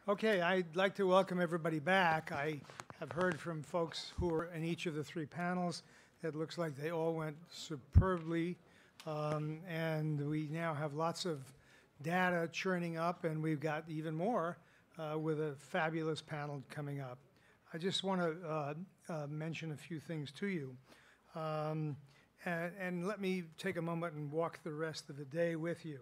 Okay, I'd like to welcome everybody back. I have heard from folks who are in each of the three panels. It looks like they all went superbly, and we now have lots of data churning up, and we've got even more with a fabulous panel coming up. I just want to mention a few things to you. And let me take a moment and walk the rest of the day with you.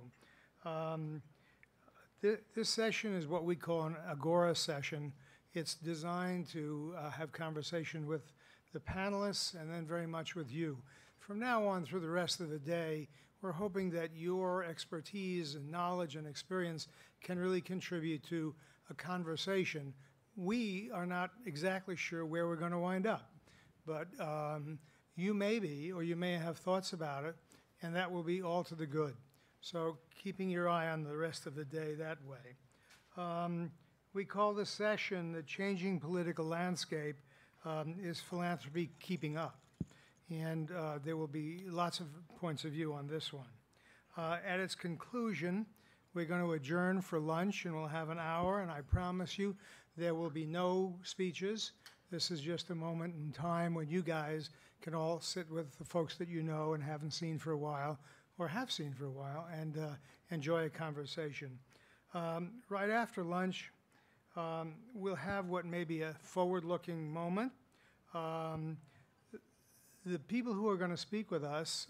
This session is what we call an Agora session. It's designed to have conversation with the panelists and then very much with you. From now on through the rest of the day, we're hoping that your expertise and knowledge and experience can really contribute to a conversation. We are not exactly sure where we're going to wind up, but you may be, or you may have thoughts about it, and that will be all to the good. So keeping your eye on the rest of the day that way. We call this session the Changing Political Landscape is Philanthropy Keeping Up? And there will be lots of points of view on this one. At its conclusion, we're going to adjourn for lunch, and we'll have an hour, and I promise you there will be no speeches. This is just a moment in time when you guys can all sit with the folks that you know and haven't seen for a while, or have seen for a while, and enjoy a conversation. Right after lunch, we'll have what may be a forward-looking moment. The people who are going to speak with us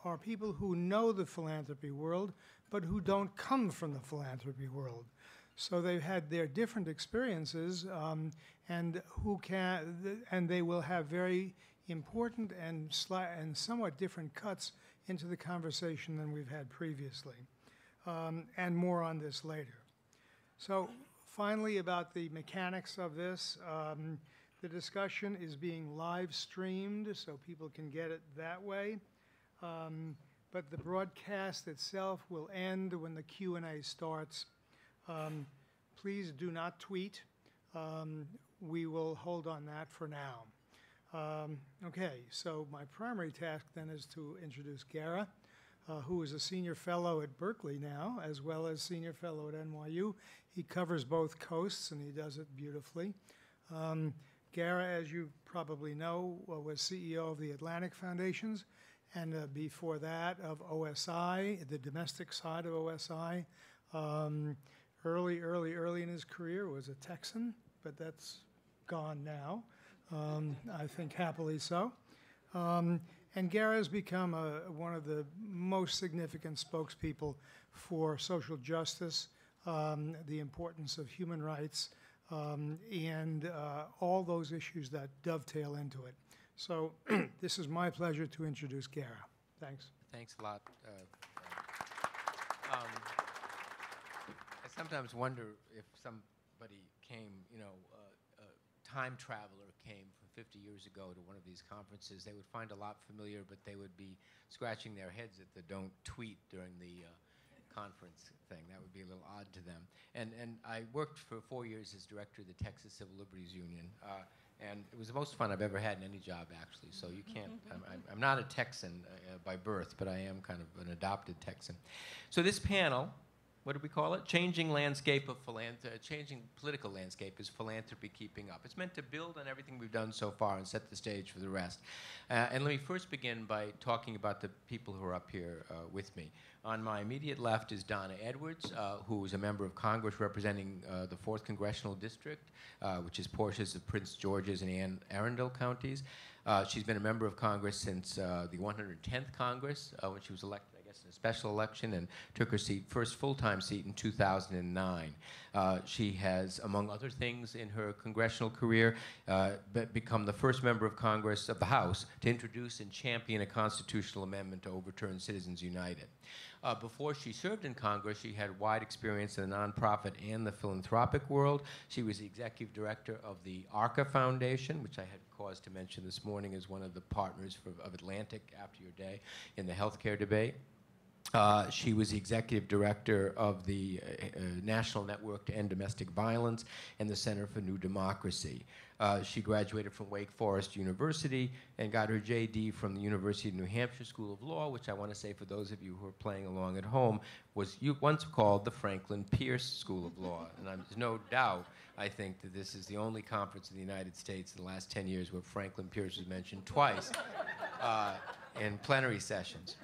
are people who know the philanthropy world, but who don't come from the philanthropy world. So they've had their different experiences, and they will have very important and somewhat different cuts into the conversation than we've had previously. And more on this later. So finally, about the mechanics of this, the discussion is being live streamed, so people can get it that way. But the broadcast itself will end when the Q&A starts. Please do not tweet. We will hold on that for now. Okay, so my primary task then is to introduce Gara, who is a senior fellow at Berkeley now, as well as senior fellow at NYU. He covers both coasts, and he does it beautifully. Gara, as you probably know, was CEO of the Atlantic Foundations, and before that of OSI, the domestic side of OSI. Early in his career was a Texan, but that's gone now. I think happily so. And Gara has become one of the most significant spokespeople for social justice, the importance of human rights, and all those issues that dovetail into it. So this is my pleasure to introduce Gara. Thanks. Thanks a lot. I sometimes wonder if somebody came, time traveler came from 50 years ago to one of these conferences, they would find a lot familiar, but they would be scratching their heads at the don't tweet during the conference thing. That would be a little odd to them. And I worked for 4 years as director of the Texas Civil Liberties Union, and it was the most fun I've ever had in any job, actually. So you can't, I'm not a Texan by birth, but I am kind of an adopted Texan. So this panel, what do we call it? Changing political landscape is philanthropy keeping up. It's meant to build on everything we've done so far and set the stage for the rest. And let me first begin by talking about the people who are up here with me. On my immediate left is Donna Edwards, who is a member of Congress representing the 4th Congressional District, which is portions of Prince George's and Anne Arundel counties. She's been a member of Congress since the 110th Congress, when she was elected in a special election, and took her first full-time seat in 2009. She has, among other things in her congressional career, become the first member of Congress, of the House, to introduce and champion a constitutional amendment to overturn Citizens United. Before she served in Congress, she had wide experience in the nonprofit and the philanthropic world. She was the executive director of the Arca Foundation, which I had cause to mention this morning as one of the partners of Atlantic after your day in the healthcare debate. She was the executive director of the National Network to End Domestic Violence and the Center for New Democracy. She graduated from Wake Forest University and got her JD from the University of New Hampshire School of Law, which I want to say for those of you who are playing along at home, was once called the Franklin Pierce School of Law. And there's no doubt, I think, that this is the only conference in the United States in the last 10 years where Franklin Pierce was mentioned twice in plenary sessions.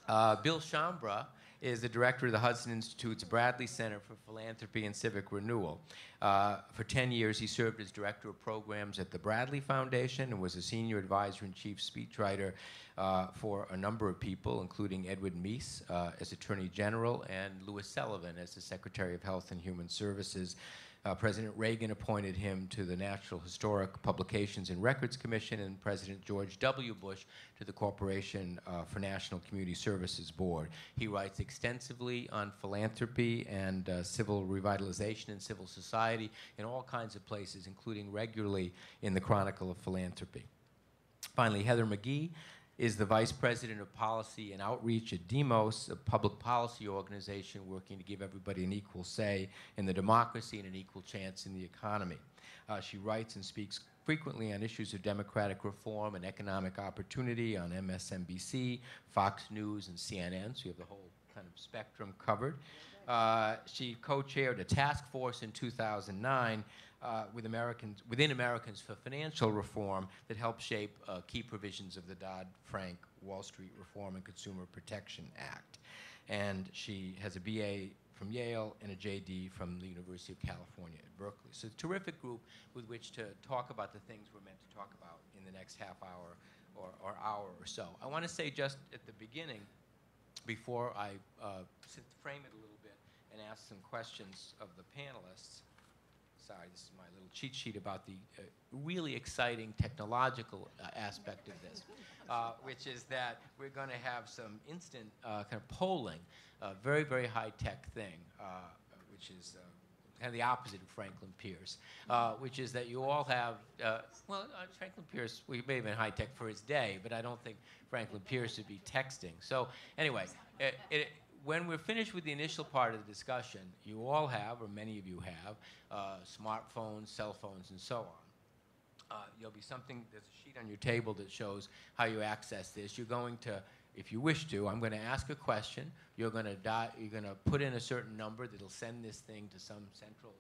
Bill Schambra is the director of the Hudson Institute's Bradley Center for Philanthropy and Civic Renewal. For 10 years, he served as director of programs at the Bradley Foundation and was a senior advisor and chief speechwriter for a number of people, including Edward Meese as Attorney General and Louis Sullivan as the Secretary of Health and Human Services. President Reagan appointed him to the National Historic Publications and Records Commission, and President George W. Bush to the Corporation for National Community Services Board. He writes extensively on philanthropy and civil revitalization and civil society in all kinds of places, including regularly in the Chronicle of Philanthropy. Finally, Heather McGhee is the Vice President of Policy and Outreach at Demos, a public policy organization working to give everybody an equal say in the democracy and an equal chance in the economy. She writes and speaks frequently on issues of democratic reform and economic opportunity on MSNBC, Fox News, and CNN, so you have the whole kind of spectrum covered. She co-chaired a task force in 2009 within Americans for Financial Reform that helped shape key provisions of the Dodd-Frank Wall Street Reform and Consumer Protection Act. And she has a BA from Yale and a JD from the University of California at Berkeley. So a terrific group with which to talk about the things we're meant to talk about in the next half hour or hour or so. I want to say just at the beginning, before I frame it a little bit and ask some questions of the panelists. Sorry, this is my little cheat sheet about the really exciting technological aspect of this, which is that we're going to have some instant kind of polling, very, very high-tech thing, which is kind of the opposite of Franklin Pierce, which is that you all have, Franklin Pierce, we may have been high-tech for his day, but I don't think Franklin Pierce would be texting. So anyway, when we're finished with the initial part of the discussion, you all have, or many of you have, smartphones, cell phones, and so on. There'll be something, there's a sheet on your table that shows how you access this. You're going to, if you wish to, I'm going to ask a question. You're going to put in a certain number that'll send this thing to some central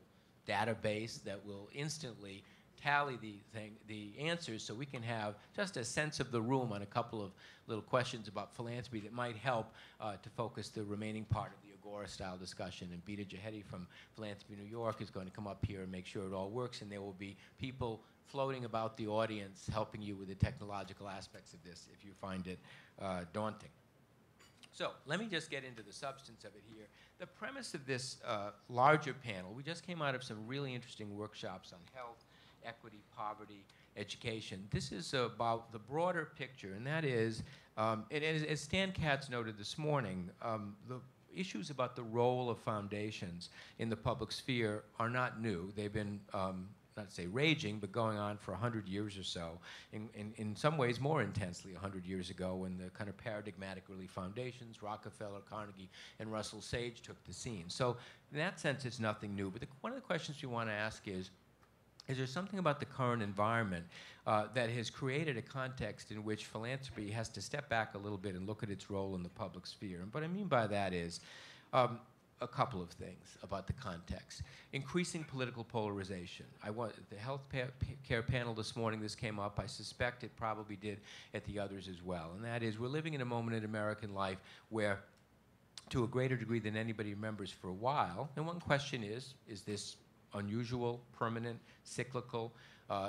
database that will instantly tally the answers, so we can have just a sense of the room on a couple of little questions about philanthropy that might help to focus the remaining part of the Agora-Style discussion. And Beta Jahedi from Philanthropy New York is going to come up here and make sure it all works, and there will be people floating about the audience helping you with the technological aspects of this if you find it daunting. So let me just get into the substance of it here. The premise of this larger panel, we just came out of some really interesting workshops on health, equity, poverty, education. This is about the broader picture, and that is, as Stan Katz noted this morning, the issues about the role of foundations in the public sphere are not new. They've been, not to say raging, but going on for 100 years or so, in some ways more intensely 100 years ago when the kind of paradigmatic early foundations, Rockefeller, Carnegie, and Russell Sage took the scene. So in that sense, it's nothing new. But one of the questions we want to ask is there something about the current environment that has created a context in which philanthropy has to step back a little bit and look at its role in the public sphere? And what I mean by that is a couple of things about the context. Increasing political polarization. The health care panel this morning, this came up. I suspect it probably did at the others as well. And that is, we're living in a moment in American life where, to a greater degree than anybody remembers for a while, and one question is this unusual, permanent, cyclical,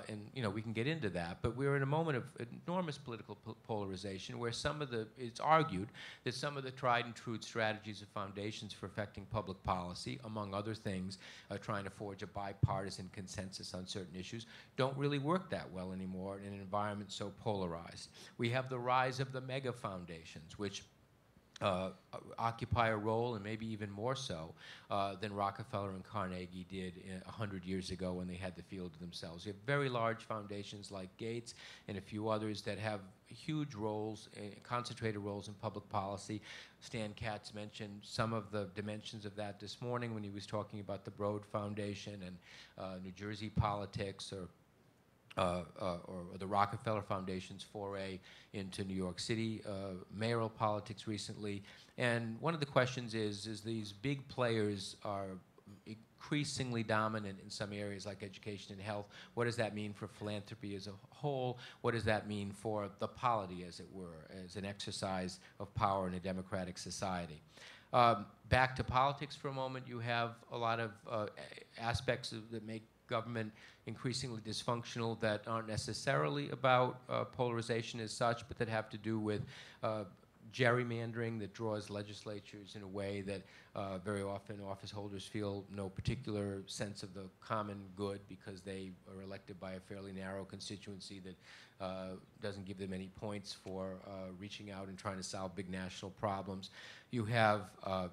and we can get into that, but we're in a moment of enormous political polarization where it's argued that some of the tried and true strategies of foundations for affecting public policy, among other things, trying to forge a bipartisan consensus on certain issues, don't really work that well anymore in an environment so polarized. We have the rise of the mega foundations, which occupy a role, and maybe even more so than Rockefeller and Carnegie did 100 years ago when they had the field to themselves. You have very large foundations like Gates and a few others that have huge roles, concentrated roles in public policy. Stan Katz mentioned some of the dimensions of that this morning when he was talking about the Broad Foundation and New Jersey politics, or the Rockefeller Foundation's foray into New York City mayoral politics recently. And one of the questions is these big players are increasingly dominant in some areas like education and health. What does that mean for philanthropy as a whole? What does that mean for the polity, as it were, as an exercise of power in a democratic society? Back to politics for a moment, you have a lot of aspects that make government increasingly dysfunctional that aren't necessarily about polarization as such, but that have to do with gerrymandering that draws legislatures in a way that very often office holders feel no particular sense of the common good because they are elected by a fairly narrow constituency that doesn't give them any points for reaching out and trying to solve big national problems. You have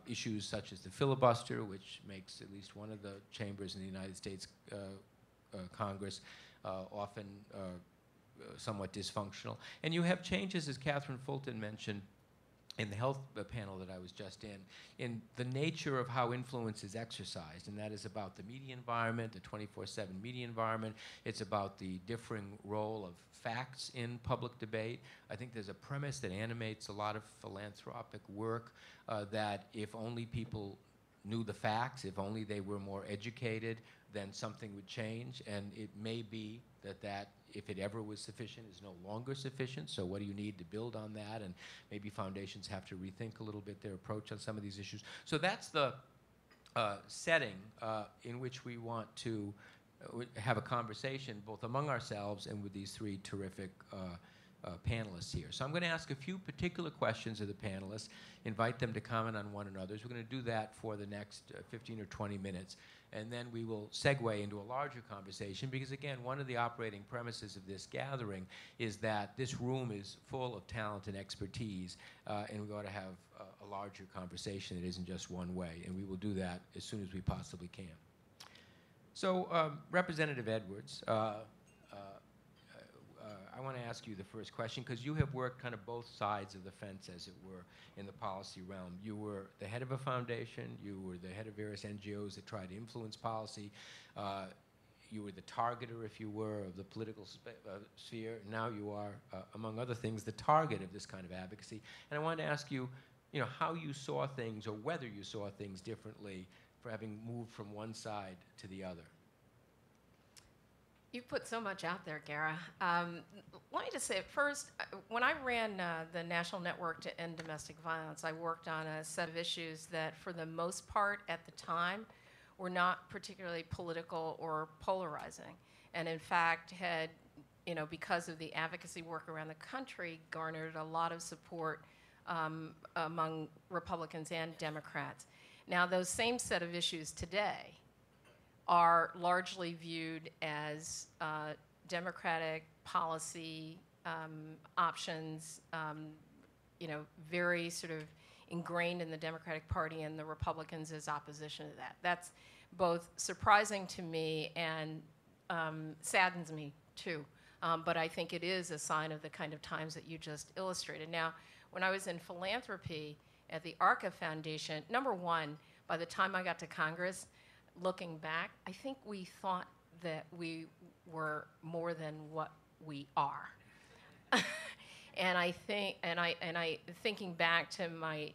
issues such as the filibuster, which makes at least one of the chambers in the United States Congress often somewhat dysfunctional. And you have changes, as Catherine Fulton mentioned, in the health panel that I was just in the nature of how influence is exercised, and that is about the media environment, the 24/7 media environment. It's about the differing role of facts in public debate. I think there's a premise that animates a lot of philanthropic work that if only people knew the facts, if only they were more educated, then something would change. And it may be that if it ever was sufficient, is no longer sufficient. So what do you need to build on that? And maybe foundations have to rethink a little bit their approach on some of these issues. So that's the setting in which we want to have a conversation both among ourselves and with these three terrific panelists here. So I'm going to ask a few particular questions of the panelists, invite them to comment on one another's. We're going to do that for the next 15 or 20 minutes, and then we will segue into a larger conversation because, again, one of the operating premises of this gathering is that this room is full of talent and expertise, and we ought to have a larger conversation that isn't just one way, and we will do that as soon as we possibly can. So, Representative Edwards, I want to ask you the first question because you have worked kind of both sides of the fence, as it were, in the policy realm. You were the head of a foundation. You were the head of various NGOs that tried to influence policy. You were the targeter, if you were, of the political sphere. Now you are, among other things, the target of this kind of advocacy. And I wanted to ask you, how you saw things or whether you saw things differently for having moved from one side to the other. You put so much out there, Gara. Let me just say, first, when I ran the National Network to End Domestic Violence, I worked on a set of issues that, for the most part, at the time, were not particularly political or polarizing, and in fact had, because of the advocacy work around the country, garnered a lot of support among Republicans and Democrats. Now, those same set of issues today are largely viewed as democratic policy options, very sort of ingrained in the Democratic Party, and the Republicans as opposition to that. That's both surprising to me and saddens me too. But I think it is a sign of the kind of times that you just illustrated. Now, when I was in philanthropy at the Arca Foundation, number one, by the time I got to Congress, looking back, I think we thought that we were more than what we are. And I think, thinking back to my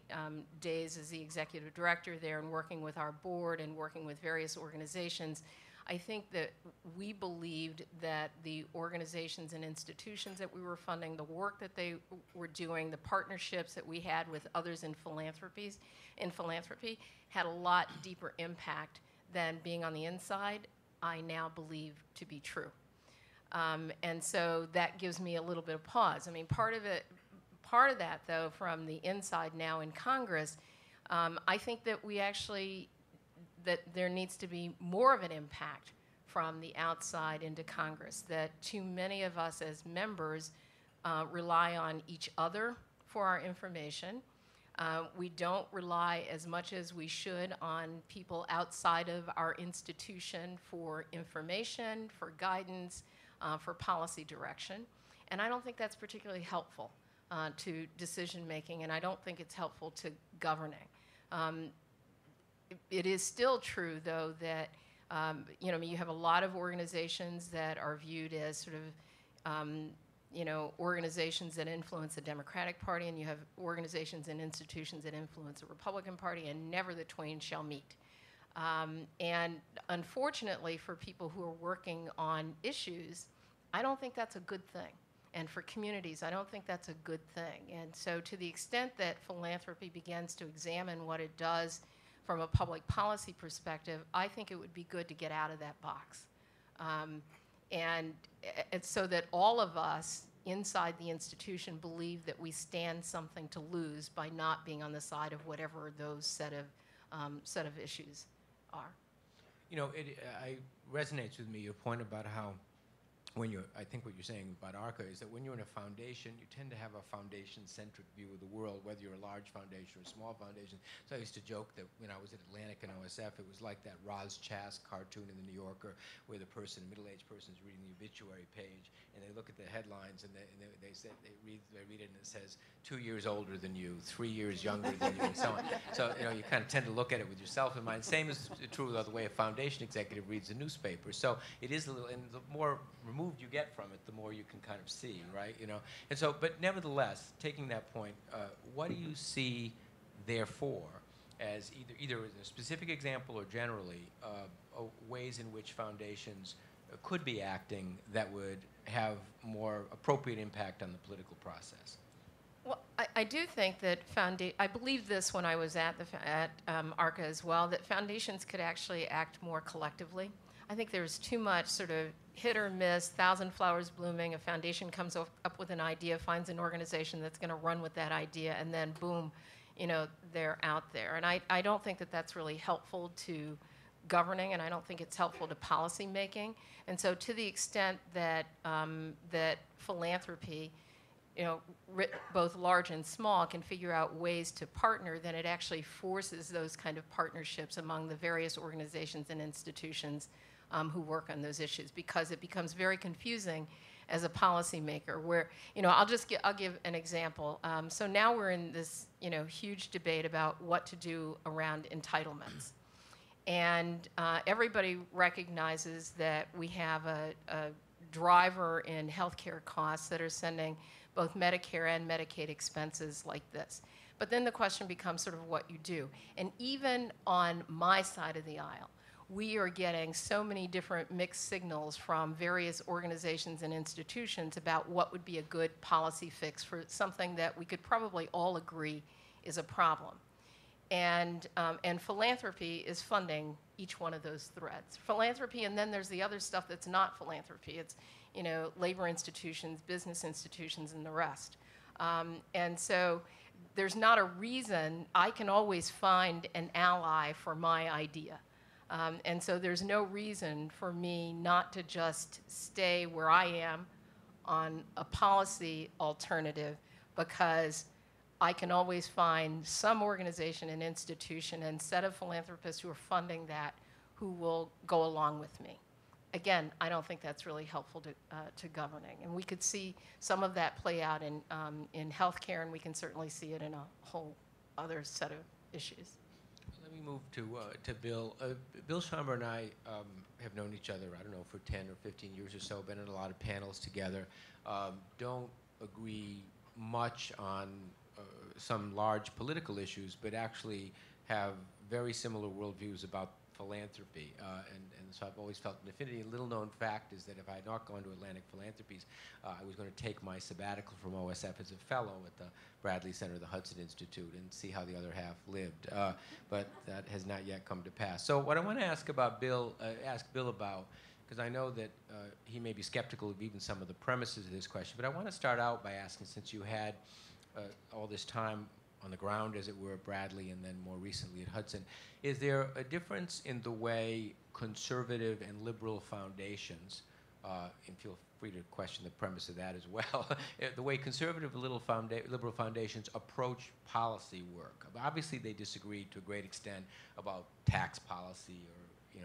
days as the executive director there and working with our board and working with various organizations, I think that we believed that the organizations and institutions that we were funding, the work that they were doing, the partnerships that we had with others in philanthropy, had a lot deeper impact than being on the inside, I now believe to be true. And so that gives me a little bit of pause. I mean, part of that, though, from the inside now in Congress, I think that that there needs to be more of an impact from the outside into Congress, that too many of us as members rely on each other for our information. We don't rely as much as we should on people outside of our institution for information, for guidance, for policy direction. And I don't think that's particularly helpful to decision making, and I don't think it's helpful to governing. It is still true, though, that you have a lot of organizations that are viewed as sort of organizations that influence the Democratic Party, and you have organizations and institutions that influence the Republican Party, and never the twain shall meet. And unfortunately, for people who are working on issues, I don't think that's a good thing. And for communities, I don't think that's a good thing. And so to the extent that philanthropy begins to examine what it does from a public policy perspective, I think it would be good to get out of that box. And it's so that all of us inside the institution believe that we stand something to lose by not being on the side of whatever those set of issues are. You know, it resonates with me, your point about how I think what you're saying about Arca is that when you're in a foundation, you tend to have a foundation-centric view of the world, whether you're a large foundation or a small foundation. So I used to joke that when I was at Atlantic and OSF, it was like that Roz Chast cartoon in the New Yorker where the middle-aged person is reading the obituary page, and they look at the headlines and they read it and it says 2 years older than you, 3 years younger than you, and so on. So you kind of tend to look at it with yourself in mind. Same is true with the way a foundation executive reads a newspaper. So it is a little, and the more removed you get from it, the more you can kind of see, right? And so, but nevertheless, taking that point, what do you see, therefore, as either as a specific example or generally, ways in which foundations could be acting that would have more appropriate impact on the political process? Well, I do think that I believed this when I was at Arca as well, that foundations could actually act more collectively. I think there's too much sort of hit or miss, thousand flowers blooming. A foundation comes up with an idea, finds an organization that's going to run with that idea, and then boom, they're out there. And I don't think that that's really helpful to governing, and I don't think it's helpful to policy making. And so to the extent that that philanthropy, both large and small, can figure out ways to partner, then it actually forces those kind of partnerships among the various organizations and institutions who work on those issues, because it becomes very confusing as a policymaker. Where I'll give an example. So now we're in this huge debate about what to do around entitlements, and everybody recognizes that we have a driver in healthcare costs that are sending both Medicare and Medicaid expenses like this. But then the question becomes sort of what you do. And even on my side of the aisle, we are getting so many different mixed signals from various organizations and institutions about what would be a good policy fix for something that we could probably all agree is a problem. And philanthropy is funding each one of those threads. Philanthropy, and then there's the other stuff that's not philanthropy. It's labor institutions, business institutions, and the rest. And so there's not a reason. I can always find an ally for my idea. And so there's no reason for me not to just stay where I am on a policy alternative, because I can always find some organization and institution and set of philanthropists who are funding that who will go along with me. Again, I don't think that's really helpful to governing. And we could see some of that play out in healthcare, and we can certainly see it in a whole other set of issues. Let me move to Bill. Bill Schambra and I have known each other, I don't know, for 10 or 15 years or so, been in a lot of panels together. Don't agree much on some large political issues, but actually have very similar worldviews about philanthropy. And so I've always felt an affinity. A little known fact is that if I had not gone to Atlantic Philanthropies, I was going to take my sabbatical from OSF as a fellow at the Bradley Center, the Hudson Institute, and see how the other half lived. But that has not yet come to pass. So what I want to ask Bill about, because I know that he may be skeptical of even some of the premises of this question, but I want to start out by asking, since you had all this time on the ground, as it were, at Bradley and then more recently at Hudson, is there a difference in the way conservative and liberal foundations and feel free to question the premise of that as well, the way conservative liberal foundations approach policy work. Obviously, they disagree to a great extent about tax policy or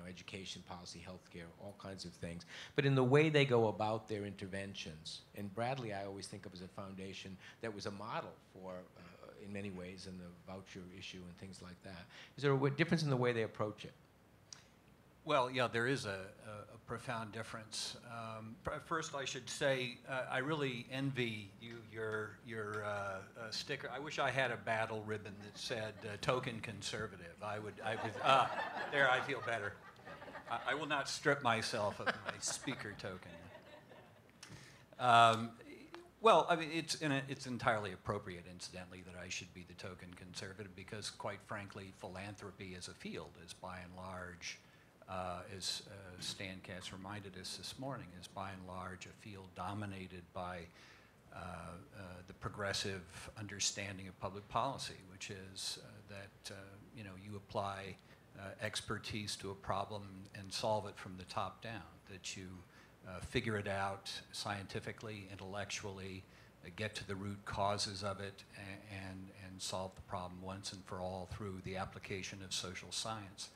education policy, healthcare, all kinds of things. But in the way they go about their interventions, and Bradley I always think of as a foundation that was a model for, in many ways, in the voucher issue and things like that. Is there a difference in the way they approach it? Well, yeah, there is a profound difference. First, I should say I really envy you your sticker. I wish I had a battle ribbon that said "token conservative." I would. There, I feel better. I will not strip myself of my speaker token. Well, I mean, it's entirely appropriate, incidentally, that I should be the token conservative because, quite frankly, philanthropy as a field is by and large. As Stan Katz reminded us this morning, is by and large a field dominated by the progressive understanding of public policy, which is that you apply expertise to a problem and solve it from the top down, that you figure it out scientifically, intellectually, get to the root causes of it, and solve the problem once and for all through the application of social science.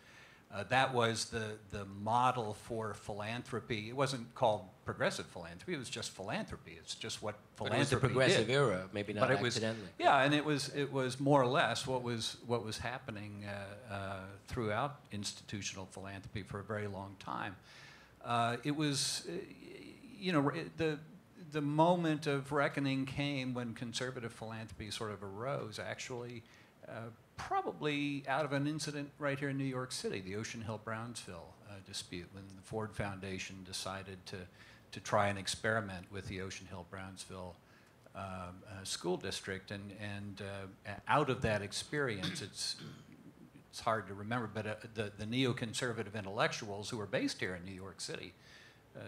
That was the model for philanthropy. It wasn't called progressive philanthropy. It was just philanthropy. It's just what philanthropy But it was the progressive did. era, maybe not But it accidentally. was, yeah, and it was more or less what was happening throughout institutional philanthropy for a very long time. It was, the moment of reckoning came when conservative philanthropy sort of arose, actually. Probably out of an incident right here in New York City, the Ocean Hill-Brownsville dispute, when the Ford Foundation decided to try and experiment with the Ocean Hill-Brownsville school district, and out of that experience, it's hard to remember, but the neoconservative intellectuals who were based here in New York City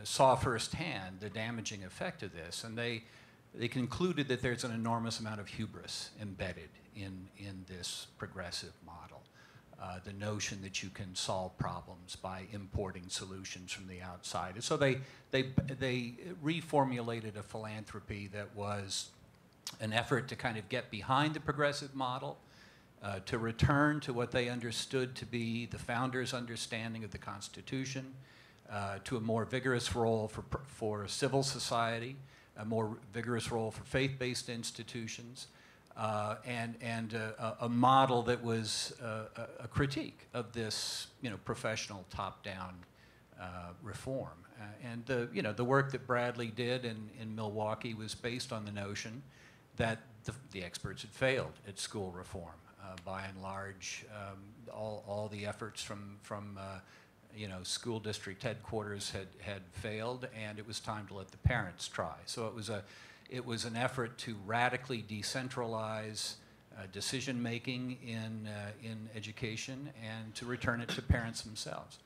saw firsthand the damaging effect of this, and they concluded that there's an enormous amount of hubris embedded in this progressive model. The notion that you can solve problems by importing solutions from the outside. And so they reformulated a philanthropy that was an effort to kind of get behind the progressive model, to return to what they understood to be the founders' understanding of the Constitution, to a more vigorous role for civil society, a more vigorous role for faith-based institutions, and a model that was a critique of this, professional top-down reform. And the work that Bradley did in Milwaukee was based on the notion that the experts had failed at school reform. By and large, all the efforts from school district headquarters had failed, and it was time to let the parents try. So it was an effort to radically decentralize decision-making in education and to return it to parents themselves.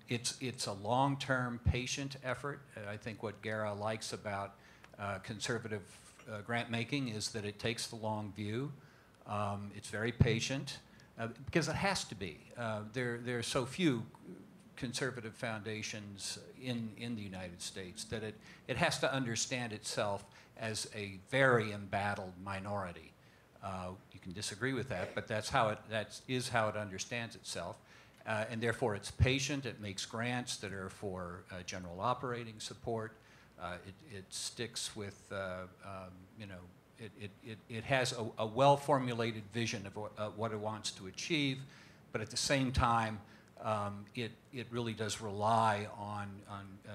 It's a long-term, patient effort. I think what Gara likes about conservative grant-making is that it takes the long view. It's very patient, because it has to be. There are so few conservative foundations in the United States that it has to understand itself as a very embattled minority. You can disagree with that, but that is how it understands itself. And therefore it's patient. It makes grants that are for general operating support. It sticks with, it has a well-formulated vision of what it wants to achieve, but at the same time, it really does rely on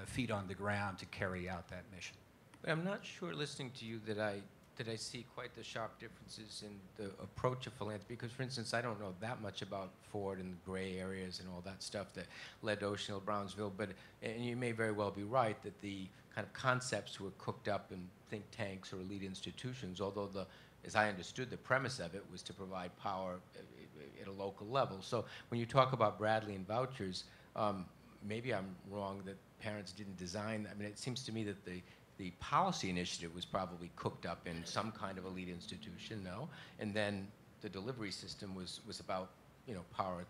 feet on the ground to carry out that mission. But I'm not sure, listening to you, that I see quite the sharp differences in the approach of philanthropy. Because, for instance, I don't know that much about Ford and the gray areas and all that stuff that led to Ocean Hill-Brownsville. And you may very well be right that the kind of concepts were cooked up in think tanks or elite institutions, although as I understood, the premise of it was to provide power at a local level. So when you talk about Bradley and vouchers, maybe I'm wrong that parents didn't design. I mean, it seems to me that the policy initiative was probably cooked up in some kind of elite institution, no? And then the delivery system was about, power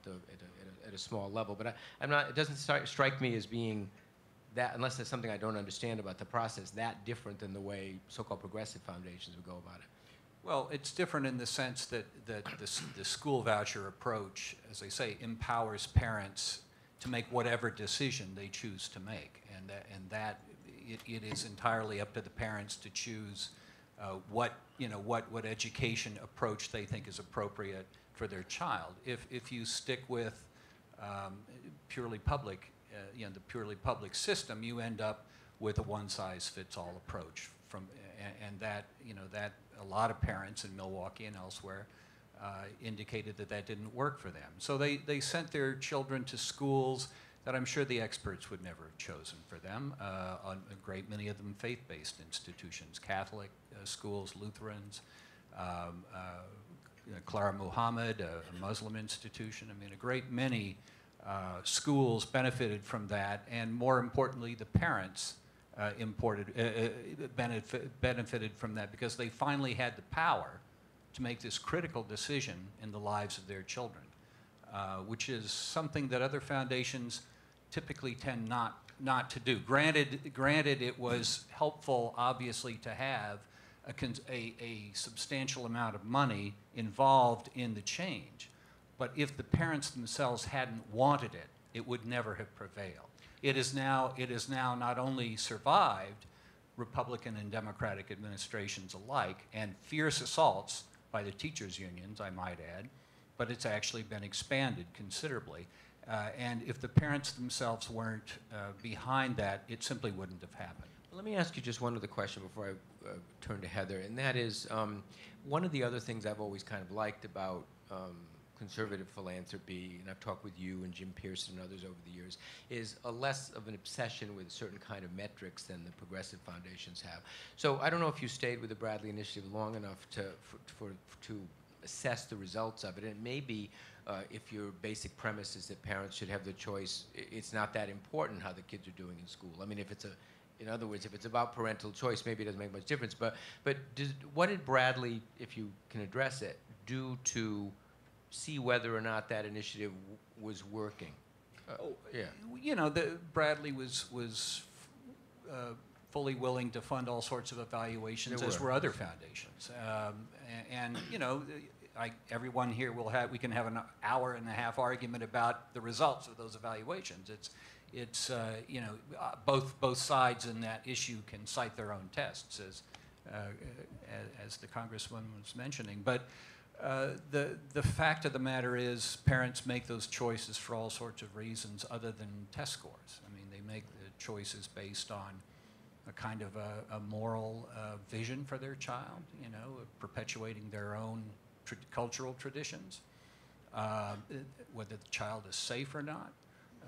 at a small level. But I'm not. It doesn't strike me as being that, unless there's something I don't understand about the process, that different than the way so-called progressive foundations would go about it? Well, it's different in the sense that the school voucher approach, as I say, empowers parents to make whatever decision they choose to make, and that it is entirely up to the parents to choose what education approach they think is appropriate for their child. If you stick with purely public, the purely public system, you end up with a one-size-fits-all approach. And that a lot of parents in Milwaukee and elsewhere indicated that didn't work for them. So they sent their children to schools that I'm sure the experts would never have chosen for them. A great many of them faith-based institutions, Catholic schools, Lutherans, Clara Muhammad, a Muslim institution. I mean, a great many schools benefited from that, and more importantly, the parents benefited from that because they finally had the power to make this critical decision in the lives of their children, which is something that other foundations typically tend not to do. Granted, it was helpful, obviously, to have a substantial amount of money involved in the change, but if the parents themselves hadn't wanted it, it would never have prevailed. It has now not only survived Republican and Democratic administrations alike, and fierce assaults by the teachers' unions, I might add, but it's actually been expanded considerably. And if the parents themselves weren't behind that, it simply wouldn't have happened. Let me ask you just one other question before I turn to Heather, and that is, one of the other things I've always kind of liked about conservative philanthropy, and I've talked with you and Jim Pearson and others over the years, is a less of an obsession with certain kind of metrics than the progressive foundations have. So I don't know if you stayed with the Bradley Initiative long enough to assess the results of it. And it may be, if your basic premise is that parents should have the choice, it's not that important how the kids are doing in school. I mean, in other words, if it's about parental choice, maybe it doesn't make much difference. But what did Bradley, if you can address it, do to see whether or not that initiative was working? Yeah. Bradley was fully willing to fund all sorts of evaluations, as were other foundations. Everyone here we can have an hour and a half argument about the results of those evaluations. It's both sides in that issue can cite their own tests, as the Congresswoman was mentioning. But the fact of the matter is, parents make those choices for all sorts of reasons other than test scores. I mean, they make the choices based on a kind of a moral vision for their child, perpetuating their own cultural traditions, whether the child is safe or not,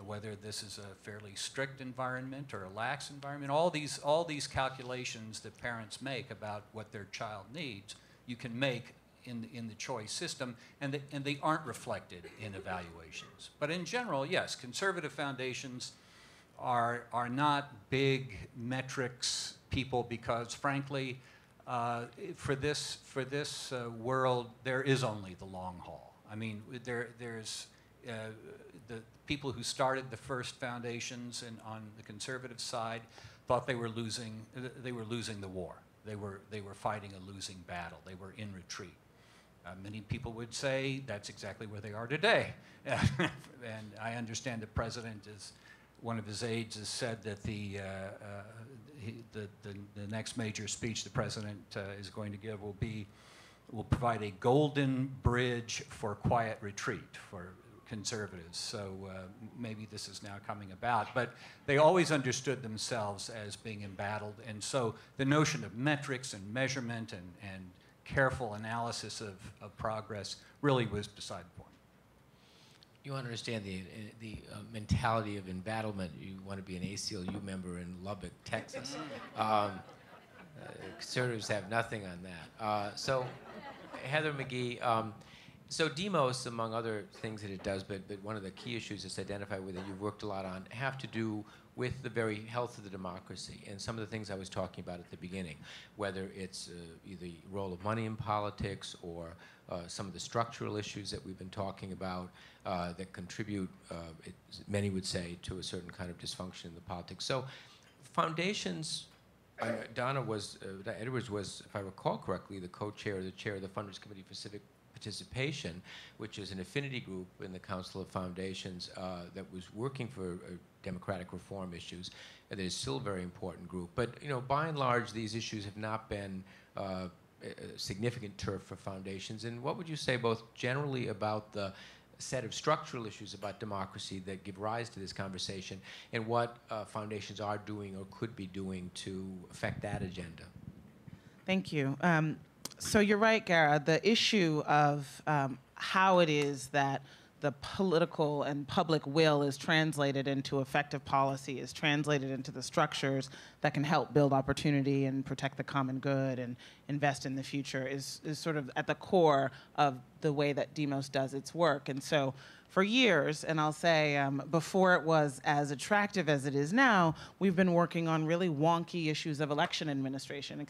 whether this is a fairly strict environment or a lax environment. All these calculations that parents make about what their child needs, you can make in the choice system, and they aren't reflected in evaluations. But in general, yes, conservative foundations are not big metrics people, because frankly, for this world, there is only the long haul. I mean, there's the people who started the first foundations on the conservative side thought they were losing the war. They were fighting a losing battle. They were in retreat. Many people would say that's exactly where they are today. And I understand the president one of his aides has said that the next major speech the president is going to give will provide a golden bridge for quiet retreat for conservatives. So maybe this is now coming about. But they always understood themselves as being embattled. And so the notion of metrics and measurement and careful analysis of progress really was beside the point. You understand the mentality of embattlement. You want to be an ACLU member in Lubbock, Texas. Conservatives have nothing on that. So, Heather McGhee, So demos, among other things that it does, but one of the key issues it's identified with, and you've worked a lot on, have to do with the very health of the democracy and some of the things I was talking about at the beginning, whether it's the role of money in politics or some of the structural issues that we've been talking about that contribute, many would say, to a certain kind of dysfunction in the politics. So foundations, Donna Edwards was, if I recall correctly, the co-chair or the chair of the Funders Committee for Civic Participation, which is an affinity group in the Council of Foundations that was working for democratic reform issues. And it is still a very important group. But by and large, these issues have not been a significant turf for foundations. And what would you say both generally about the set of structural issues about democracy that give rise to this conversation and what foundations are doing or could be doing to affect that agenda? Thank you. So you're right, Gara. The issue of how it is that the political and public will is translated into effective policy, is translated into the structures that can help build opportunity and protect the common good and invest in the future is sort of at the core of the way that Demos does its work. And so for years, and I'll say before it was as attractive as it is now, we've been working on really wonky issues of election administration,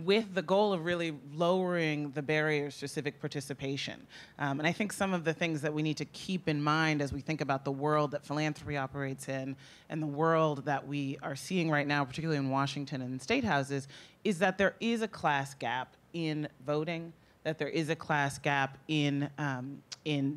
with the goal of really lowering the barriers to civic participation. And I think some of the things that we need to keep in mind as we think about the world that philanthropy operates in and the world that we are seeing right now, particularly in Washington and state houses, is that there is a class gap in voting, that there is a class gap in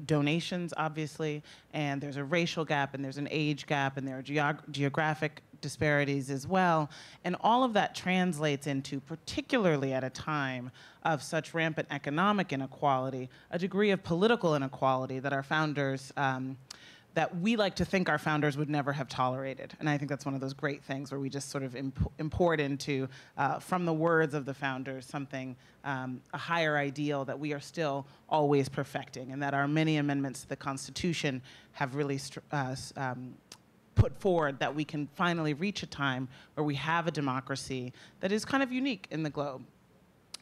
donations, obviously, and there's a racial gap, and there's an age gap, and there are geographic disparities as well. And all of that translates into, particularly at a time of such rampant economic inequality, a degree of political inequality that our founders, that we like to think our founders would never have tolerated. And I think that's one of those great things where we just sort of import into, from the words of the founders, something, a higher ideal that we are still always perfecting, and that our many amendments to the Constitution have really put forward that we can finally reach a time where we have a democracy that is kind of unique in the globe.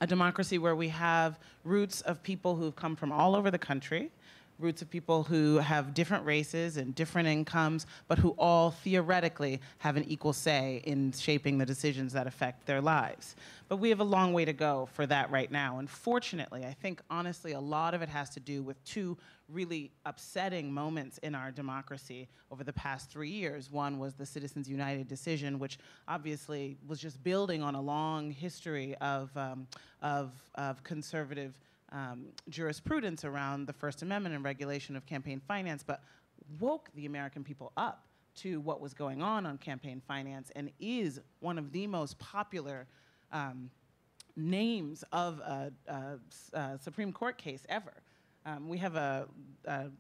A democracy where we have roots of people who've come from all over the country, roots of people who have different races and different incomes, but who all theoretically have an equal say in shaping the decisions that affect their lives. But we have a long way to go for that right now. And fortunately, I think honestly, a lot of it has to do with two really upsetting moments in our democracy over the past 3 years. One was the Citizens United decision, which obviously was just building on a long history of conservative jurisprudence around the First Amendment and regulation of campaign finance, but woke the American people up to what was going on campaign finance, and is one of the most popular names of a Supreme Court case ever. We have a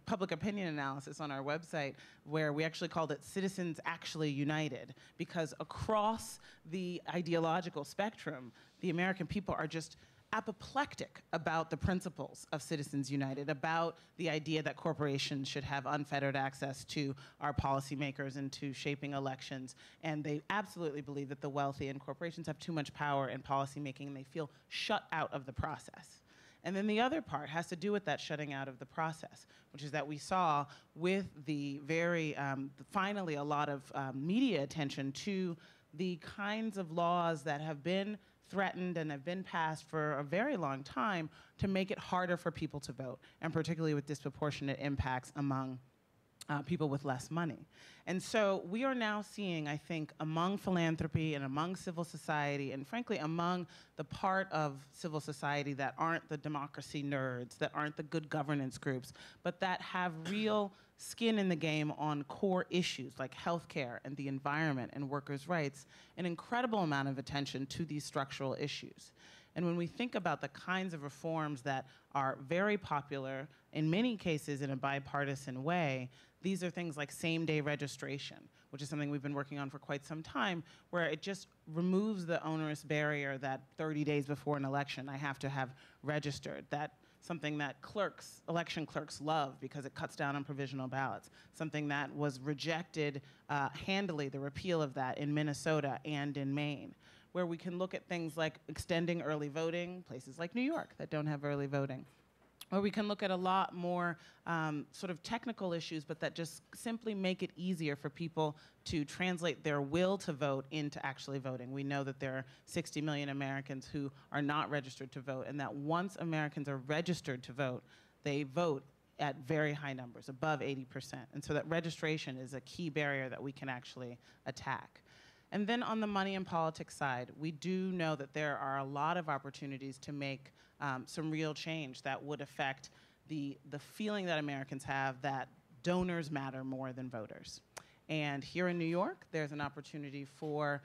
public opinion analysis on our website where we actually called it Citizens Actually United, because across the ideological spectrum, the American people are just apoplectic about the principles of Citizens United, about the idea that corporations should have unfettered access to our policymakers and to shaping elections. And they absolutely believe that the wealthy and corporations have too much power in policymaking, and they feel shut out of the process. And then the other part has to do with that shutting out of the process, which is that we saw with the very, finally a lot of media attention to the kinds of laws that have been threatened and have been passed for a very long time to make it harder for people to vote, and particularly with disproportionate impacts among people with less money. And so we are now seeing, I think, among philanthropy and among civil society, and frankly among the part of civil society that aren't the democracy nerds, that aren't the good governance groups, but that have real skin in the game on core issues like healthcare and the environment and workers' rights, an incredible amount of attention to these structural issues. And when we think about the kinds of reforms that are very popular, in many cases in a bipartisan way, these are things like same-day registration, which is something we've been working on for quite some time, where it just removes the onerous barrier that 30 days before an election I have to have registered, that something that election clerks love because it cuts down on provisional ballots, something that was rejected handily, the repeal of that in Minnesota and in Maine. where we can look at things like extending early voting, places like New York that don't have early voting. Or we can look at a lot more sort of technical issues, but that just simply make it easier for people to translate their will to vote into actually voting. We know that there are 60 million Americans who are not registered to vote, and that once Americans are registered to vote, they vote at very high numbers, above 80%. And so that registration is a key barrier that we can actually attack. And then on the money and politics side, we do know that there are a lot of opportunities to make some real change that would affect the feeling that Americans have that donors matter more than voters. And here in New York, there's an opportunity for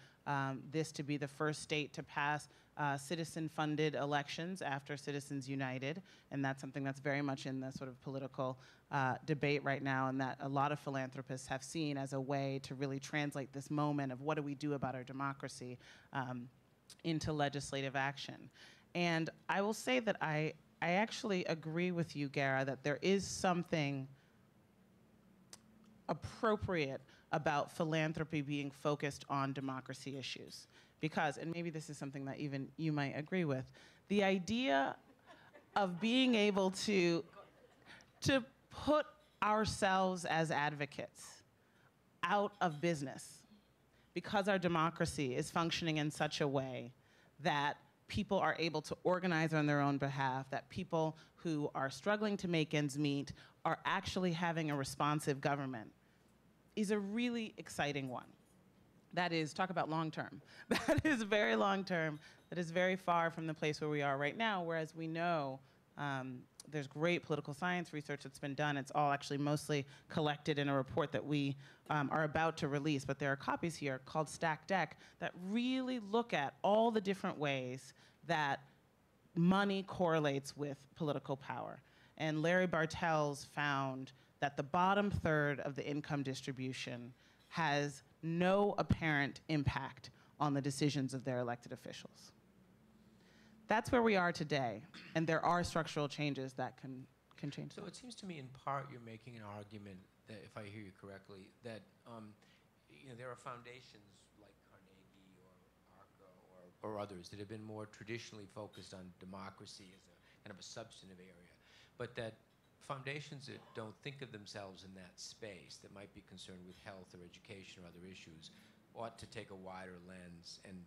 this to be the first state to pass citizen-funded elections after Citizens United, and that's something that's very much in the sort of political debate right now, and that a lot of philanthropists have seen as a way to really translate this moment of what do we do about our democracy into legislative action. And I will say that I actually agree with you, Gara, that there is something appropriate about philanthropy being focused on democracy issues. Because, and maybe this is something that even you might agree with, the idea of being able to put ourselves as advocates out of business because our democracy is functioning in such a way that people are able to organize on their own behalf, that people who are struggling to make ends meet are actually having a responsive government, is a really exciting one. That is, talk about long term. That is very long term. That is very far from the place where we are right now, whereas we know there's great political science research that's been done. It's all actually mostly collected in a report that we are about to release, but there are copies here called Stack Deck that really look at all the different ways that money correlates with political power. And Larry Bartels found that the bottom third of the income distribution has no apparent impact on the decisions of their elected officials. That's where we are today, and there are structural changes that can change So that. it seems to me, in part, you're making an argument that, if I hear you correctly, that there are foundations like Carnegie or Arca or others that have been more traditionally focused on democracy as a kind of a substantive area, but that foundations that don't think of themselves in that space, that might be concerned with health or education or other issues, ought to take a wider lens, and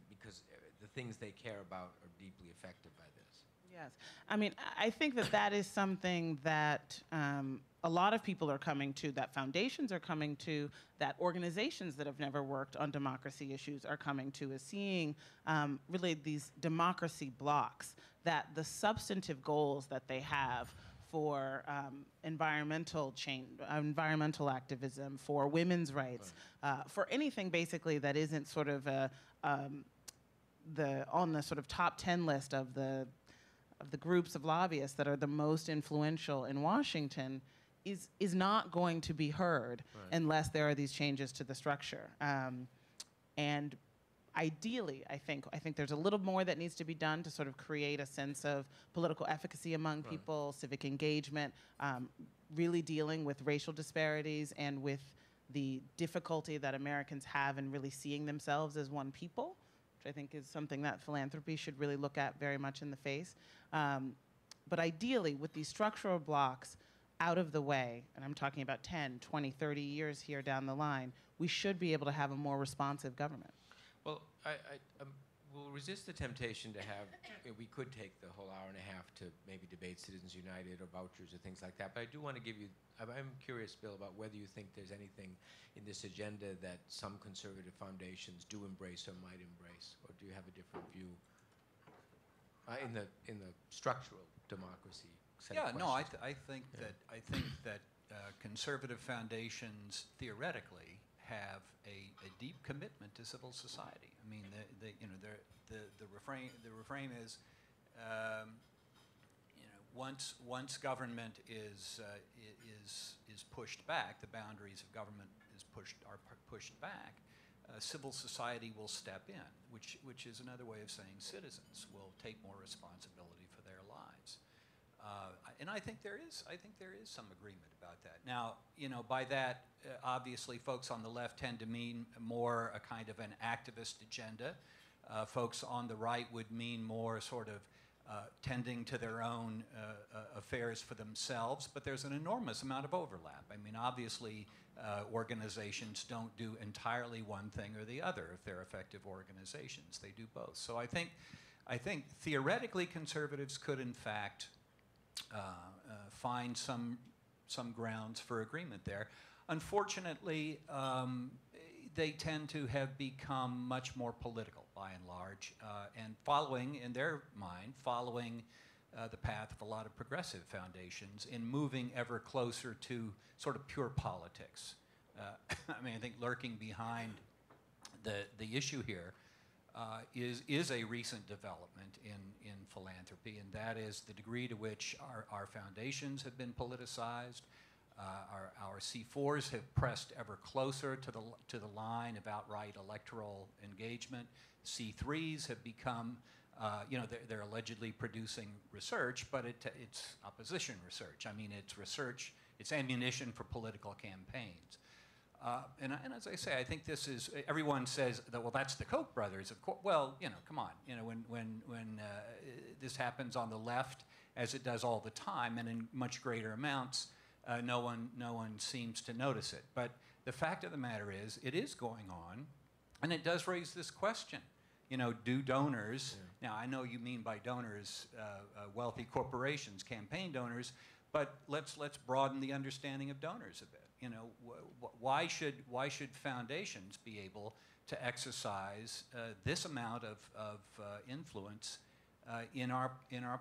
because the things they care about are deeply affected by this. Yes, I mean, I think that that is something that a lot of people are coming to, that foundations are coming to, that organizations that have never worked on democracy issues are coming to, is seeing really these democracy blocks, that the substantive goals that they have for environmental change, environmental activism, for women's rights, for anything basically that isn't sort of on the sort of top 10 list of the groups of lobbyists that are the most influential in Washington, is not going to be heard unless there are these changes to the structure. And ideally, I think there's a little more that needs to be done to sort of create a sense of political efficacy among people, civic engagement, really dealing with racial disparities and with the difficulty that Americans have in really seeing themselves as one people, which I think is something that philanthropy should really look at very much in the face. But ideally, with these structural blocks out of the way, and I'm talking about 10, 20, 30 years here down the line, we should be able to have a more responsive government. Well, I will resist the temptation to have, we could take the whole hour and a half to maybe debate Citizens United or vouchers or things like that, but I do want to give you, I'm curious, Bill, about whether you think there's anything in this agenda that some conservative foundations do embrace or might embrace, or do you have a different view in the structural democracy set of questions? No, I think that conservative foundations theoretically have a deep commitment to civil society. I mean, the refrain is, once government is pushed back, the boundaries of government are pushed back, civil society will step in, which is another way of saying citizens will take more responsibility for their lives. And I think there is some agreement about that. Now, by that, obviously, folks on the left tend to mean more a kind of an activist agenda. folks on the right would mean more sort of tending to their own affairs for themselves, but there's an enormous amount of overlap. I mean, obviously, organizations don't do entirely one thing or the other. If they're effective organizations, they do both. So I think theoretically conservatives could, in fact, find some grounds for agreement there. Unfortunately, they tend to have become much more political, by and large, and following, in their mind, the path of a lot of progressive foundations in moving ever closer to sort of pure politics. I mean, I think lurking behind the issue here is a recent development in philanthropy, and that is the degree to which our foundations have been politicized. Our C4s have pressed ever closer to the line of outright electoral engagement. C3s have become, they're allegedly producing research, but it's opposition research. I mean, it's research, it's ammunition for political campaigns. And as I say, I think this is, everyone says that, well, that's the Koch brothers. Of course, well, come on. When this happens on the left, as it does all the time, and in much greater amounts, no one seems to notice it. But the fact of the matter is, it is going on, and it does raise this question. Do donors, now I know you mean by donors wealthy corporations, campaign donors, but let's broaden the understanding of donors a bit. Why should foundations be able to exercise this amount of influence in our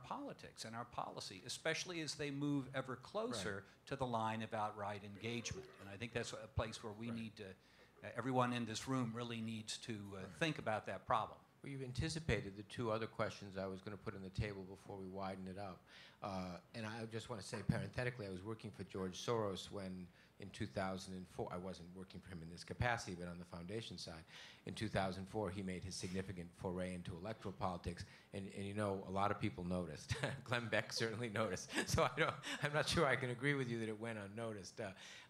politics and our policy, especially as they move ever closer to the line of outright engagement? And I think that's a place where we need to, everyone in this room really needs to think about that problem. Well, you've anticipated the two other questions I was going to put on the table before we widen it up. And I just want to say parenthetically, I was working for George Soros when, in 2004, I wasn't working for him in this capacity, but on the foundation side. In 2004, he made his significant foray into electoral politics, and a lot of people noticed. Glenn Beck certainly noticed. So I'm not sure I can agree with you that it went unnoticed.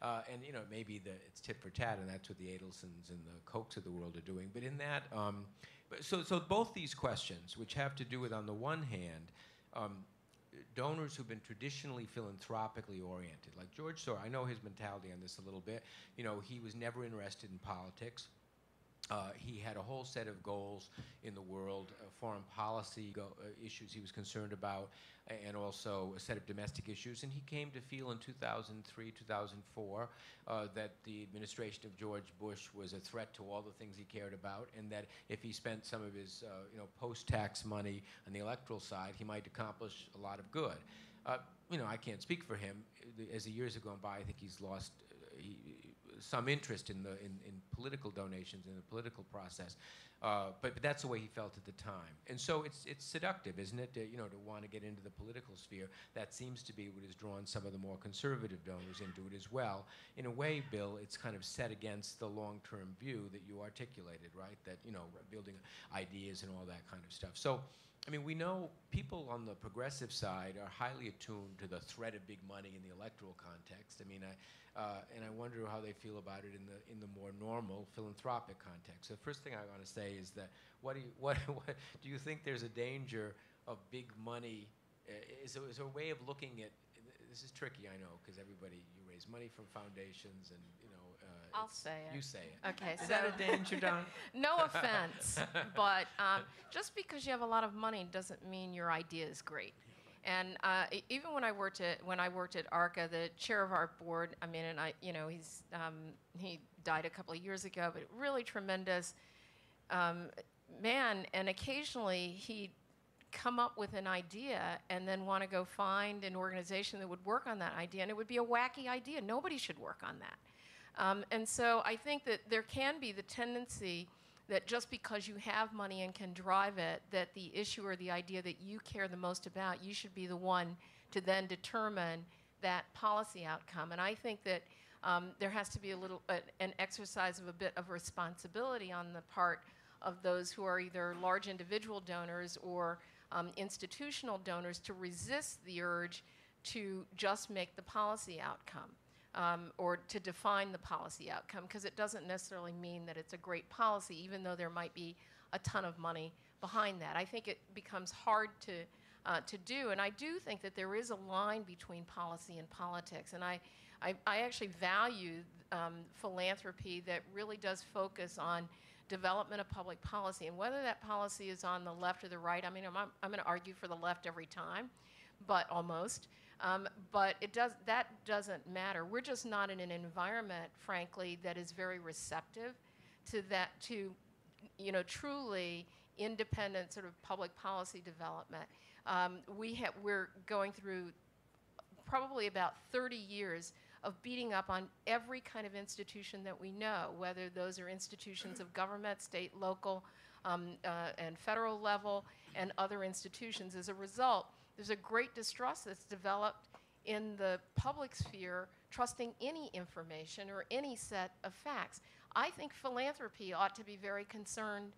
And maybe it's tit for tat, and that's what the Adelsons and the Kochs of the world are doing. But in that, so both these questions, which have to do with, on the one hand, donors who've been traditionally philanthropically oriented, like George Soros. I know his mentality on this a little bit. He was never interested in politics. He had a whole set of goals in the world, foreign policy issues he was concerned about, and also a set of domestic issues. And he came to feel in 2003, 2004, that the administration of George Bush was a threat to all the things he cared about, and that if he spent some of his post-tax money on the electoral side, he might accomplish a lot of good. I can't speak for him. As the years have gone by, I think he's lost some interest in political donations in the political process, but that's the way he felt at the time. And so it's seductive, isn't it? To want to get into the political sphere. That seems to be what has drawn some of the more conservative donors into it as well. In a way, Bill, it's kind of set against the long-term view that you articulated, right? That building ideas and all that kind of stuff. So, I mean, we know people on the progressive side are highly attuned to the threat of big money in the electoral context. I mean, and I wonder how they feel about it in the more normal philanthropic context. So the first thing I want to say is that what do you think there's a danger of big money? Is there a way of looking at this? Is tricky, I know, because you raise money from foundations, and I'll say it. You say it. Okay, Is that a danger, Don? No offense, but just because you have a lot of money doesn't mean your idea is great. And even when I worked at Arca, the chair of our board, I mean, and he died a couple of years ago, but really tremendous man. And occasionally he'd come up with an idea and then want to go find an organization that would work on that idea, and it would be a wacky idea. Nobody should work on that. And so I think that there can be the tendency that just because you have money and can drive it, that the issue or the idea that you care the most about, you should be the one to then determine that policy outcome. And I think that there has to be an exercise of a bit of responsibility on the part of those who are either large individual donors or institutional donors to resist the urge to just make the policy outcome. Or to define the policy outcome, because it doesn't necessarily mean that it's a great policy, even though there might be a ton of money behind that. I think it becomes hard to do, and I do think that there is a line between policy and politics, and I actually value philanthropy that really does focus on development of public policy, and whether that policy is on the left or the right. I mean, I'm going to argue for the left every time, but almost. But that doesn't matter. We're just not in an environment, frankly, that is very receptive to truly independent sort of public policy development. We're going through probably about 30 years of beating up on every kind of institution that we know, whether those are institutions of government, state, local, and federal level, and other institutions. As a result, there's a great distrust that's developed in the public sphere, trusting any information or any set of facts. I think philanthropy ought to be very concerned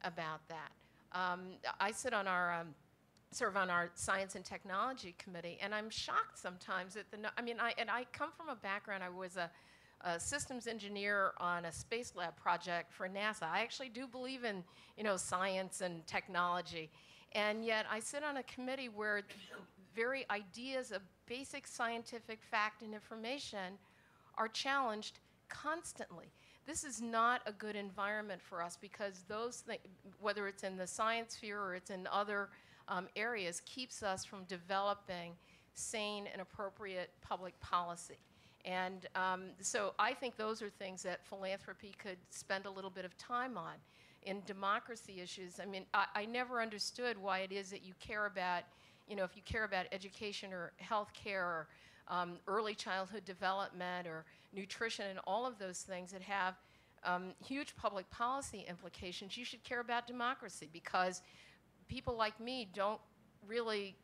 about that. I sit on our serve on our Science and Technology Committee, and I'm shocked sometimes at I come from a background, I was a systems engineer on a space lab project for NASA. I actually do believe in, science and technology, and yet I sit on a committee where very ideas of basic scientific fact and information are challenged constantly. This is not a good environment for us because those things, whether it's in the science sphere or it's in other areas, keeps us from developing sane and appropriate public policy. And so I think those are things that philanthropy could spend a little bit of time on. In democracy issues, I mean, I never understood why it is that you care about, if you care about education or health care or early childhood development or nutrition and all of those things that have huge public policy implications, you should care about democracy, because people like me don't really,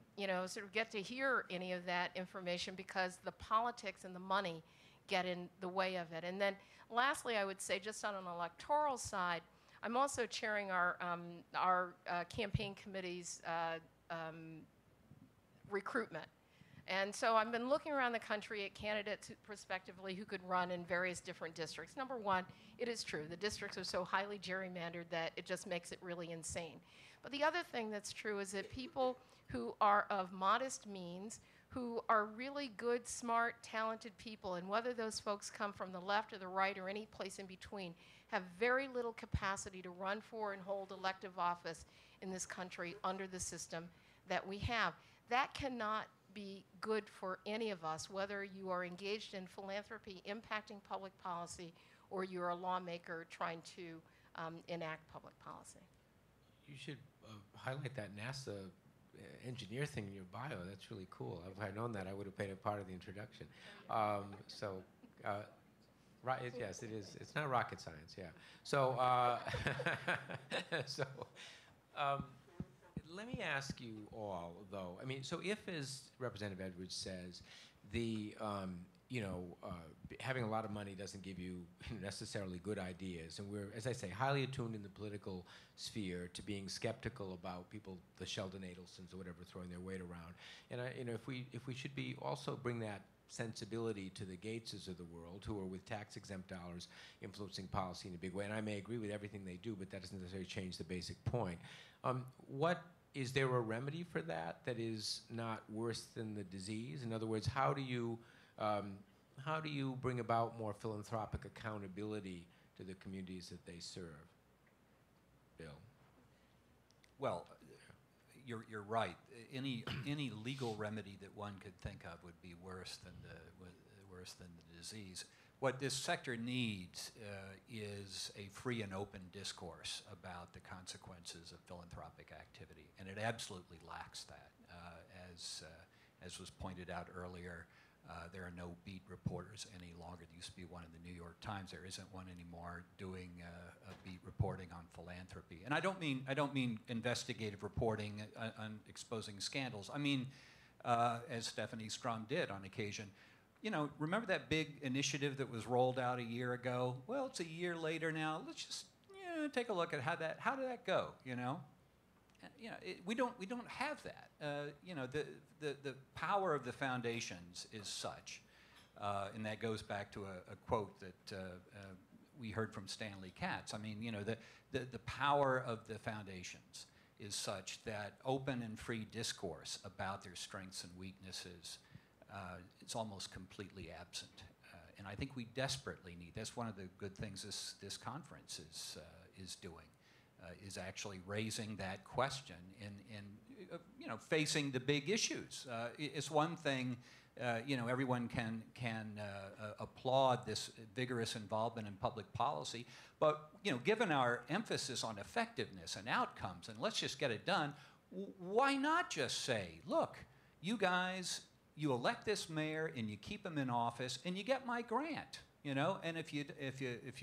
sort of get to hear any of that information because the politics and the money get in the way of it. And then lastly, I would say, just on an electoral side, I'm also chairing our campaign committee's recruitment. And so I've been looking around the country at candidates prospectively who could run in various different districts. Number one, it is true, the districts are so highly gerrymandered that it just makes it really insane. But the other thing that's true is that people who are of modest means, who are really good, smart, talented people, and whether those folks come from the left or the right or any place in between, have very little capacity to run for and hold elective office in this country under the system that we have. That cannot be good for any of us, whether you are engaged in philanthropy, impacting public policy, or you're a lawmaker trying to enact public policy. You should highlight that NASA engineer thing in your bio. That's really cool. If I had known that, I would have made it part of the introduction. Yes, it is. It's not rocket science, yeah. So, let me ask you all, though. I mean, so if, as Representative Edwards says, having a lot of money doesn't give you necessarily good ideas, and we're, as I say, highly attuned in the political sphere to being skeptical about people, the Sheldon Adelsons or whatever, throwing their weight around. And if we should be also bring that sensibility to the Gateses of the world, who are with tax-exempt dollars influencing policy in a big way, and I may agree with everything they do, but that doesn't necessarily change the basic point. Is there a remedy for that is not worse than the disease? In other words, how do you bring about more philanthropic accountability to the communities that they serve? Bill? Well, you're right. Any legal remedy that one could think of would be worse than the disease. What this sector needs is a free and open discourse about the consequences of philanthropic activity, and it absolutely lacks that. As was pointed out earlier, there are no beat reporters any longer. There used to be one in the New York Times. There isn't one anymore doing a beat reporting on philanthropy. And I don't mean investigative reporting on exposing scandals. I mean, as Stephanie Strom did on occasion, remember that big initiative that was rolled out a year ago? Well, it's a year later now. Let's just take a look at how did that go? We don't have that. The power of the foundations is such, and that goes back to a quote that we heard from Stanley Katz. I mean, you know, the power of the foundations is such that open and free discourse about their strengths and weaknesses is almost completely absent. And I think we desperately need, that's one of the good things this conference is doing, is actually raising that question and you know, facing the big issues. It's one thing, you know, everyone can applaud this vigorous involvement in public policy, but, you know, given our emphasis on effectiveness and outcomes, and let's just get it done, why not just say, look, you guys, you elect this mayor and you keep him in office and you get my grant, you know, and if you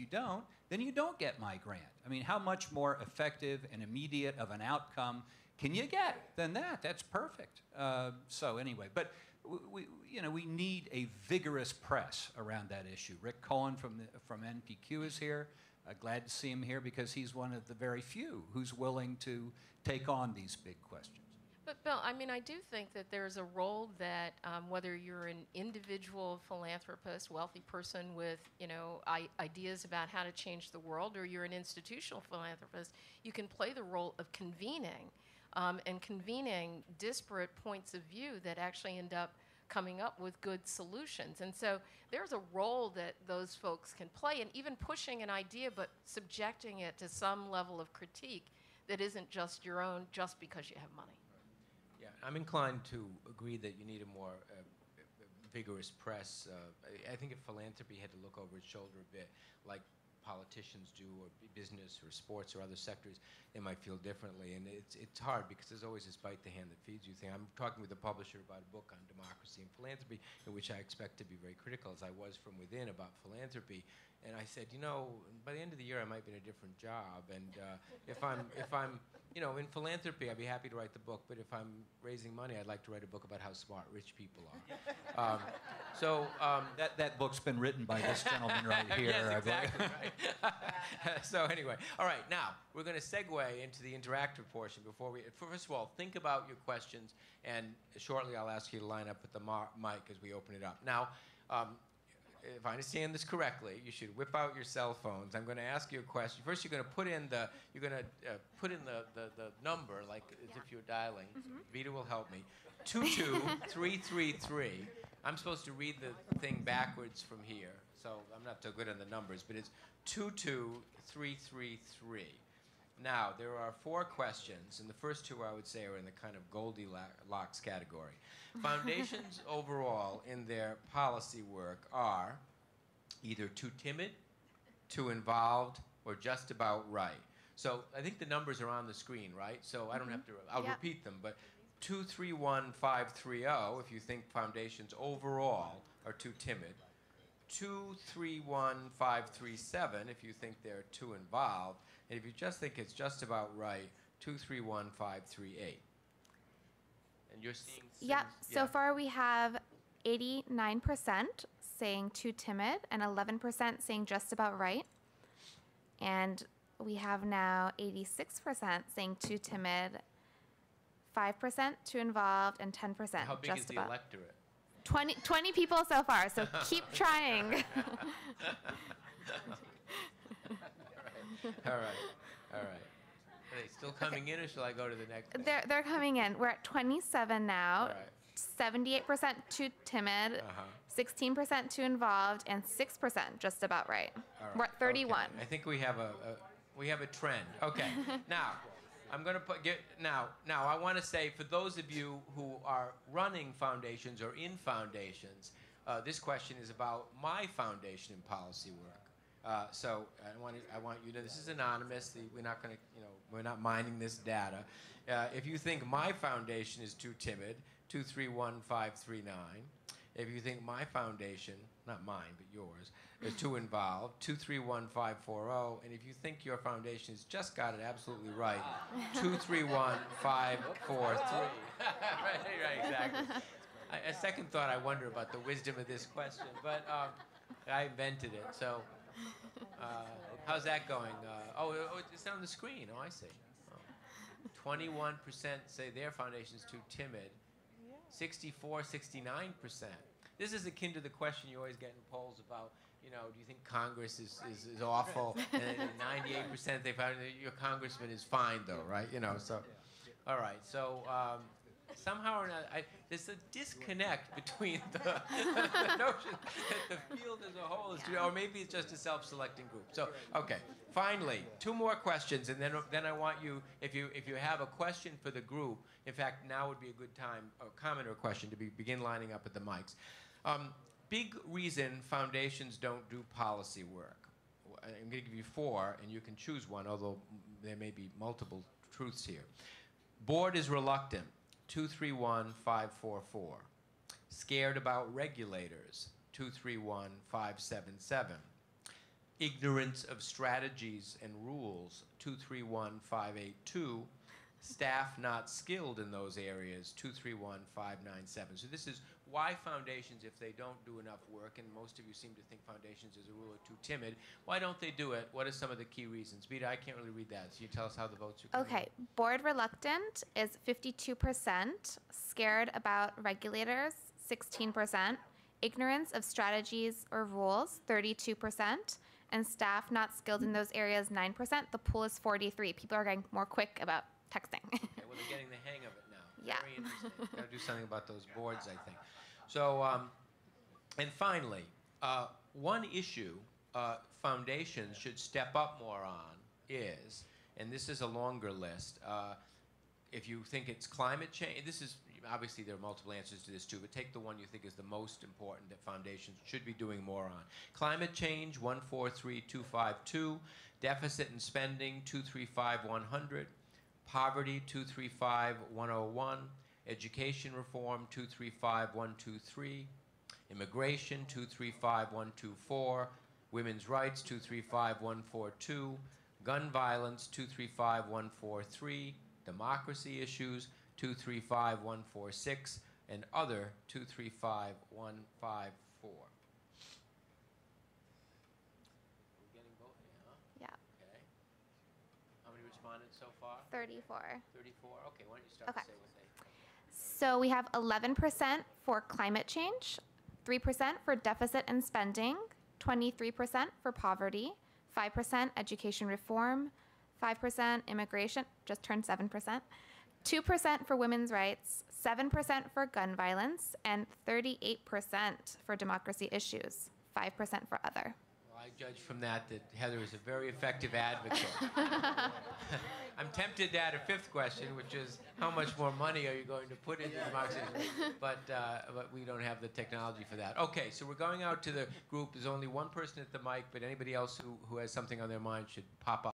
don't, then you don't get my grant. I mean, how much more effective and immediate of an outcome can you get than that? That's perfect. So anyway, but we need a vigorous press around that issue. Rick Cohen from NPQ is here. Glad to see him here because he's one of the very few who's willing to take on these big questions. But Bill, I mean, I do think that there's a role that whether you're an individual philanthropist, wealthy person with, you know, ideas about how to change the world, or you're an institutional philanthropist, you can play the role of convening and convening disparate points of view that actually end up coming up with good solutions. And so there's a role that those folks can play in even pushing an idea but subjecting it to some level of critique that isn't just your own just because you have money. Yeah, I'm inclined to agree that you need a more vigorous press. I think if philanthropy had to look over its shoulder a bit, like politicians do, or business, or sports, or other sectors, they might feel differently. And it's hard because there's always this bite the hand that feeds you thing. I'm talking with a publisher about a book on democracy and philanthropy, in which I expect to be very critical, as I was from within, about philanthropy. And I said, you know, by the end of the year, I might be in a different job. And if I'm, you know, in philanthropy, I'd be happy to write the book. But if I'm raising money, I'd like to write a book about how smart rich people are. That book's been written by this gentleman right here. Yes, exactly. Right. So anyway, all right. Now we're going to segue into the interactive portion. Before we, first of all, think about your questions, and shortly I'll ask you to line up with the mic as we open it up. Now. If I understand this correctly, you should whip out your cell phones. I'm going to ask you a question. First, you're going to put in the number, like as if you're dialing. Mm-hmm. Vita will help me. 22333. I'm supposed to read the thing backwards from here, so I'm not so good on the numbers, but it's 22333. Now, there are 4 questions, and the first 2 I would say are in the kind of Goldilocks category. Foundations overall in their policy work are either too timid, too involved, or just about right. So I think the numbers are on the screen, right? So I don't have to, I'll repeat them, but 231530 if you think foundations overall are too timid. 231537 if you think they're too involved. And if you just think it's just about right, 231538. And you're seeing... Yeah, so far we have 89% saying too timid and 11% saying just about right. And we have now 86% saying too timid, 5% too involved, and 10% just about. How big is the electorate? 20 people so far, so keep trying. All right. Are they still coming in, or shall I go to the next? They're coming in. We're at 27 now. All right. 78% too timid, 16% too involved, and 6% just about right. All right. We're at 31. Okay. I think we have a trend. Okay. Now, I'm going to now I want to say, for those of you who are running foundations or in foundations, this question is about my foundation in policy work. So I want you to, this is anonymous. We're not going to, we're not mining this data. If you think my foundation is too timid, 231539. If you think my foundation, not mine, but yours, is too involved, 231540. And if you think your foundation has just got it absolutely right, 231543. right, exactly. A second thought, I wonder about the wisdom of this question, but I invented it. So how's that going? It's on the screen. Oh, I see. 21% say their foundation is too timid. 64, 69%. This is akin to the question you always get in polls about, you know, do you think Congress is awful? And 98% they found that your congressman is fine, though, right? You know, so, all right. So somehow or another, there's a disconnect between the notion that the field as a whole is, or maybe it's just a self-selecting group. So, okay. Finally, 2 more questions, and then I want you, if you have a question for the group, in fact, now would be a good time, a comment or a question, to begin lining up at the mics. Big reason foundations don't do policy work. I'm going to give you 4, and you can choose one, although there may be multiple truths here. Board is reluctant, 231-544. Scared about regulators, 231-577. Ignorance of strategies and rules, 231-582. Staff not skilled in those areas, 231-597. So this is why foundations, if they don't do enough work, and most of you seem to think foundations as a rule are too timid, why don't they do it? What are some of the key reasons? Beta, I can't really read that, so you tell us how the votes are coming. Okay, board reluctant is 52%, scared about regulators, 16%, ignorance of strategies or rules, 32%, and staff not skilled in those areas, 9%. The pool is 43. People are getting more quick about texting. Okay, well, they're getting the hang of it now. Yeah. Very interesting. Got to do something about those boards, I think. So, and finally, one issue foundations should step up more on is, and this is a longer list, if you think it's climate change, this is, obviously there are multiple answers to this too, but take the one you think is the most important that foundations should be doing more on. Climate change, 143-252. Deficit and spending, 235-100. Poverty, 235-101. Education reform, 235-123. Immigration, 235-124. Women's rights, 235-142. Gun violence, 235-143. Democracy issues, 235-146, and other 235-154. We're getting both, Yeah, Okay. How many responded so far? 34. 34. Okay, why don't you start Okay. to say what they... So we have 11% for climate change, 3% for deficit and spending, 23% for poverty, 5% education reform, 5% immigration, just turned 7%, 2% for women's rights, 7% for gun violence, and 38% for democracy issues, 5% for other. Well, I judge from that Heather is a very effective advocate. I'm tempted to add a 5th question, which is how much more money are you going to put into democracy? But we don't have the technology for that. Okay, so we're going out to the group. There's only one person at the mic, but anybody else who has something on their mind should pop up.